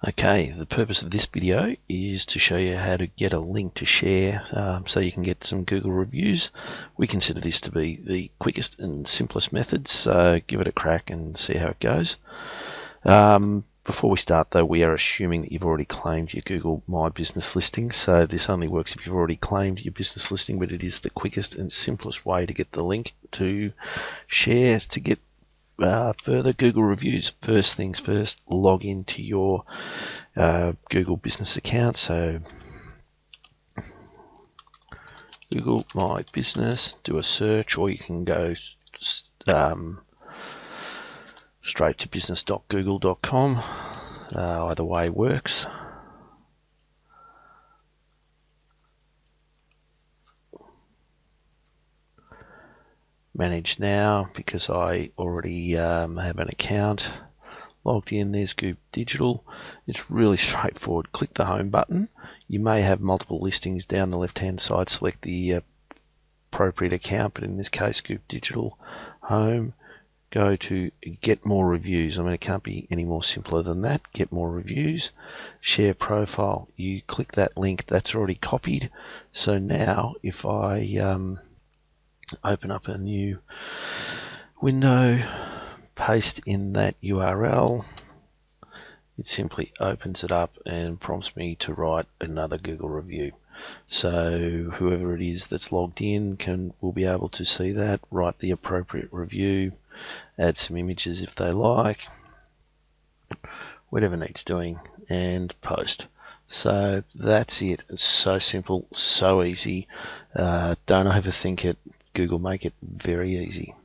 Okay, the purpose of this video is to show you how to get a link to share so you can get some Google reviews. We consider this to be the quickest and simplest method, so give it a crack and see how it goes. Before we start though, we are assuming that you've already claimed your Google My Business Listing, so this only works if you've already claimed your business listing, but it is the quickest and simplest way to get the link to share to get further Google reviews. First things first, log into your Google business account. So Google My Business, do a search, or you can go straight to business.google.com. Either way works. Manage now, because I already have an account logged in. There's Goop Digital. It's really straightforward. Click the home button. You may have multiple listings down the left hand side. Select the appropriate account, but in this case Goop Digital. Home, go to get more reviews. I mean, it can't be any more simpler than that. Get more reviews. Share profile. You click that link, that's already copied. So now if I open up a new window, paste in that URL, it simply opens it up and prompts me to write another Google review. So whoever it is that's logged in will be able to see that, write the appropriate review, add some images if they like, whatever needs doing, and post. So that's it. It's so simple, so easy. Don't overthink it. Google make it very easy.